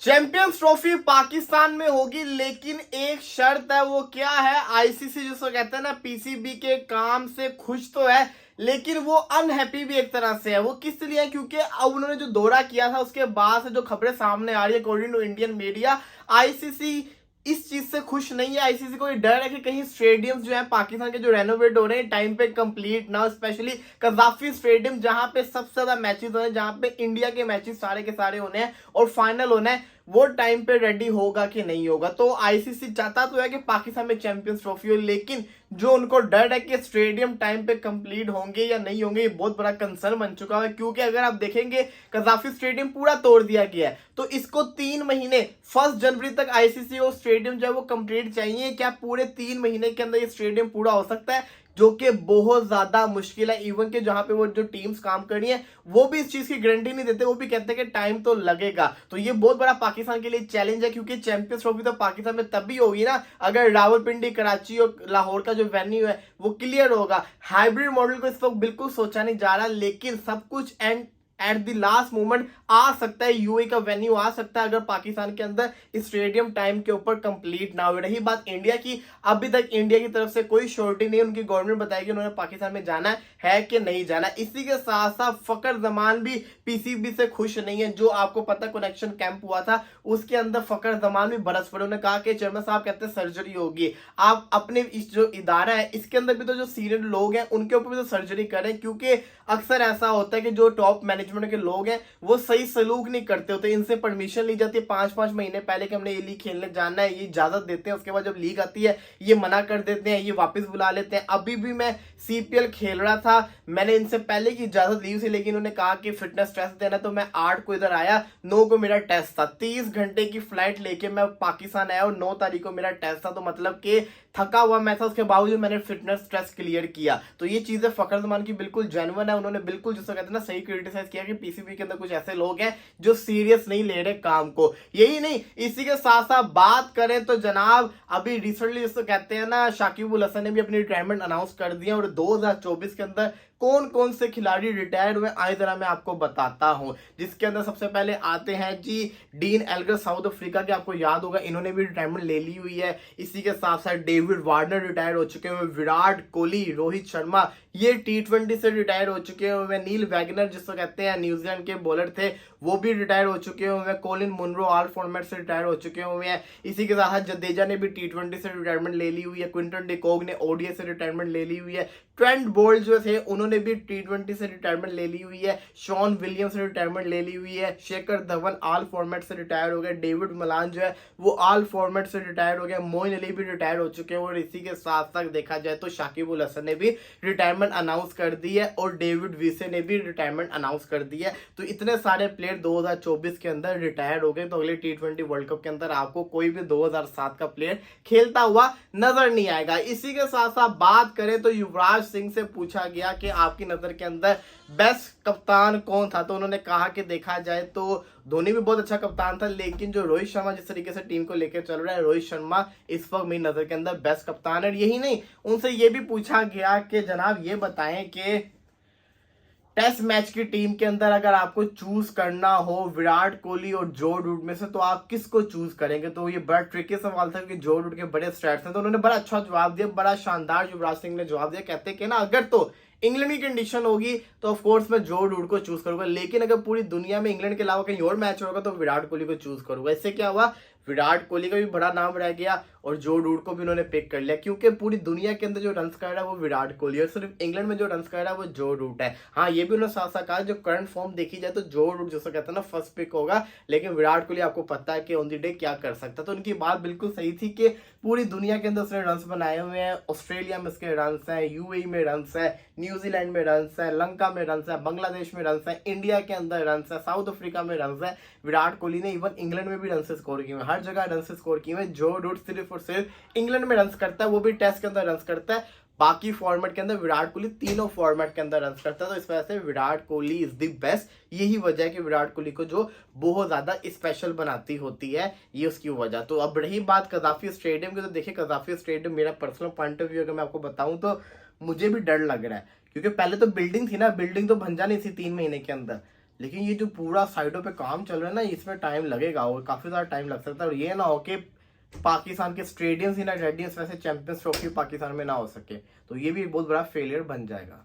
Champions trophy Pakistan में होगी, लेकिन एक शर्त है। वो क्या है? आईसीसी जिसको कहते हैं ना, पीसीबी के काम से खुश तो है, लेकिन वो अनहैप्पी भी एक तरह से है। वो किस लिए है? क्योंकि अब उन्होंने जो दौरा किया था उसके बाद से जो खबरें सामने आ रही है according to Indian media, ICC इस चीज से खुश नहीं है। आईसीसी को ये डर है कि कहीं स्टेडियम जो है पाकिस्तान के जो रेनोवेट हो रहे हैं टाइम पे कंप्लीट ना, स्पेशली कजाफी स्टेडियम जहां पे सबसे ज्यादा मैचेस होने हैं, जहां पे इंडिया के मैचेस सारे के सारे होने हैं और फाइनल होना है, वो टाइम पे रेडी होगा कि नहीं होगा। तो आईसीसी चाहता तो है कि पाकिस्तान में चैंपियंस ट्रॉफी हो, लेकिन जो उनको डर है कि स्टेडियम टाइम पे कंप्लीट होंगे या नहीं होंगे, ये बहुत बड़ा कंसर्न बन चुका है। क्योंकि अगर आप देखेंगे कजाफी स्टेडियम पूरा तोड़ दिया गया है, तो इसको 3 महीने 1 जनवरी तक आईसीसी को स्टेडियम जो है वो कंप्लीट चाहिए। क्या पूरे 3 महीने के अंदर ये स्टेडियम पूरा हो सकता है? जो कि बहुत ज्यादा मुश्किल है। इवन के जहां पे वो जो टीम्स काम कर रही हैं वो भी इस चीज की गारंटी नहीं देते, वो भी कहते हैं कि टाइम तो लगेगा। तो ये बहुत बड़ा पाकिस्तान के लिए चैलेंज है, क्योंकि चैंपियंस ट्रॉफी तो पाकिस्तान में तभी होगी ना अगर रावलपिंडी, कराची और लाहौर का जो वेन्यू है वो क्लियर होगा। हाइब्रिड मॉडल को इस वक्त बिल्कुल सोचा नहीं जा रहा, लेकिन सब कुछ एट द लास्ट मोमेंट आ सकता है। यूएई का वेन्यू आ सकता है अगर पाकिस्तान के अंदर स्टेडियम टाइम के ऊपर कंप्लीट ना हो। रही बात इंडिया की, अभी तक इंडिया की तरफ से कोई श्योरिटी नहीं है। उनकी गवर्नमेंट बताएगी उन्होंने पाकिस्तान में जाना है कि नहीं जाना। इसी के साथ साथ फखर जमान भी पीसीबी से खुश नहीं है। जो आपको पता कनेक्शन कैंप हुआ था उसके अंदर फखर जमान भी बरस पड़े। उन्होंने कहा कि चेयरमैन साहब कहते हैं सर्जरी होगी। आप अपने इस जो इदारा है इसके अंदर भी तो जो सीनियर लोग हैं उनके ऊपर भी तो सर्जरी करें, क्योंकि अक्सर ऐसा होता है कि जो टॉप मैनेजमेंट के लोग हैं वो सही सलूक नहीं करते होते। इनसे परमिशन ली जाती है 5-5 महीने पहले कि हमने ये लीग खेलने जाना है, ये इजाजत देते हैं। उसके बाद जब लीग आती है ये मना कर देते हैं, ये वापस बुला लेते हैं। अभी भी मैं सीपीएल खेल रहा था, मैंने इनसे पहले की इजाजत ली थी, लेकिन उन्होंने कहा कि फिटनेस टेस्ट देना, तो मैं 8 को इधर आया, 9 को मेरा टेस्ट था। 30 घंटे की फ्लाइट लेके मैं पाकिस्तान आया और 9 तारीख को मेरा टेस्ट था। तो मतलब कि थका हुआ मैं था, उसके बावजूद मैंने फिटनेस टेस्ट क्लियर किया। तो ये चीजें फखर जमान की बिल्कुल जेन्युइन है। उन्होंने बिल्कुल जिसको कहते हैं ना सही क्रिटिसाइज किया कि पीसीबी के अंदर कुछ ऐसे लोग हैं जो सीरियस नहीं ले रहे काम को। यही नहीं, इसी के साथ साथ बात करें तो जनाब अभी रिसेंटली जिसको कहते हैं ना शाकिबुल हसन ने भी अपनी रिटायरमेंट अनाउंस कर दिया। और 2024 के अंदर कौन कौन से खिलाड़ी रिटायर हुए आए जरा मैं आपको बताता हूं। जिसके अंदर सबसे पहले आते हैं जी डीन एल्गर, साउथ अफ्रीका के, आपको याद होगा इन्होंने भी रिटायरमेंट ले ली हुई है। इसी के साथ साथ डेविड वार्नर रिटायर हो चुके हुए, विराट कोहली, रोहित शर्मा ये T20 से रिटायर हो चुके हुए, नील वैगनर जिसको कहते हैं न्यूजीलैंड के बॉलर थे वो भी रिटायर हो चुके हुए, कोलिन मुनरो ऑल फॉर्मेट से रिटायर हो चुके हुए हैं। इसी के साथ जडेजा ने भी T20 से रिटायरमेंट ले ली हुई है, क्विंटन डिकॉक ने ओडीआई से रिटायरमेंट ले ली हुई है, ट्रेंट बोल्ट जो थे उन्होंने भी T20 से रिटायरमेंट ले ली हुई है, शॉन विलियम्स से रिटायरमेंट ले ली हुई है, शेखर धवन ऑल फॉर्मेट से रिटायर हो गए, डेविड मलान जो है वो ऑल फॉर्मेट से रिटायर हो गया, मोइन अली भी रिटायर हो चुके हैं। और इसी के साथ साथ देखा जाए तो शाकिबुल हसन ने भी रिटायरमेंट अनाउंस कर दी है और डेविड विसे ने भी रिटायरमेंट अनाउंस कर दी है। तो इतने सारे प्लेयर 2024 के अंदर रिटायर हो गए। तो अगले T20 वर्ल्ड कप के अंदर आपको कोई भी 2007 का प्लेयर खेलता हुआ नजर नहीं आएगा। इसी के साथ साथ बात करें तो युवराज सिंह से पूछा गया कि आपकी नजर के अंदर बेस्ट कप्तान कौन था, तो उन्होंने कहा कि देखा जाए तो धोनी भी बहुत अच्छा कप्तान था, लेकिन जो रोहित शर्मा जिस तरीके से टीम को लेकर चल रहा है, रोहित शर्मा इस वक्त मेरी नजर के अंदर बेस्ट कप्तान है। यही नहीं, उनसे ये भी पूछा गया कि जनाब ये बताएं कि टेस्ट मैच की टीम के अंदर अगर आपको चूज करना हो विराट कोहली और जो रूट में से, तो आप किसको चूज करेंगे। तो ये बड़ा ट्रिकी सवाल था कि जो रूट के बड़े स्टैट्स हैं, तो उन्होंने बड़ा अच्छा जवाब दिया, बड़ा शानदार युवराज सिंह ने जवाब दिया। कहते कि ना अगर तो इंग्लैंड की कंडीशन होगी तो ऑफ कोर्स मैं जो रूट को चूज करूंगा, लेकिन अगर पूरी दुनिया में इंग्लैंड के अलावा कहीं और मैच होगा तो विराट कोहली को चूज करूंगा। इससे क्या हुआ, विराट कोहली का भी बड़ा नाम रह गया और जो रूट को भी उन्होंने पिक कर लिया, क्योंकि पूरी दुनिया के अंदर जो रन कर रहा है वो विराट कोहली और सिर्फ इंग्लैंड में जो रन कर रहा है वो जो रूट है। हाँ ये भी उन्होंने साथ साथ कहा जो करंट फॉर्म देखी जाए तो जो रूट जैसा कहते हैं ना फर्स्ट पिक होगा, लेकिन विराट कोहली आपको पता है कि ऑन द डे क्या कर सकता है। तो उनकी बात बिल्कुल सही थी कि पूरी दुनिया के अंदर उसने रन बनाए हुए हैं। ऑस्ट्रेलिया में उसके रन है, यूएई में रन है, न्यूजीलैंड में रन है, लंका में रन है, बांग्लादेश में रन है, इंडिया के अंदर रन है, साउथ अफ्रीका में रन है। विराट कोहली ने इवन इंग्लैंड में भी रन स्कोर किए हुए, हर जगह रन स्कोर किए हुए। जो रूट सिर्फ और सिर्फ इंग्लैंड में रन करता है, वो भी टेस्ट के अंदर रन करता है। बाकी फॉर्मेट के अंदर विराट कोहली तीनों फॉर्मेट के अंदर रन करता है। तो इस वजह से Virat Kohli is the best. यही वजह है कि विराट कोहली को जो बहुत ज्यादा स्पेशल बनाती होती है, ये उसकी वजह। तो अब रही बात कजाफी स्टेडियम की, तो देखिए कजाफी स्टेडियम मेरा पर्सनल पॉइंट ऑफ व्यू अगर मैं आपको बताऊं तो मुझे भी डर लग रहा है, क्योंकि पहले तो बिल्डिंग थी ना, बिल्डिंग तो बन जानी थी 3 महीने के अंदर, लेकिन ये जो पूरा साइडों पे काम चल रहा है ना, इसमें टाइम लगेगा और काफी ज्यादा टाइम लग सकता है। और ये ना हो कि पाकिस्तान के स्टेडियम्स ही ना रेडियंस वैसे चैंपियंस ट्रॉफी पाकिस्तान में ना हो सके, तो ये भी बहुत बड़ा फेलियर बन जाएगा।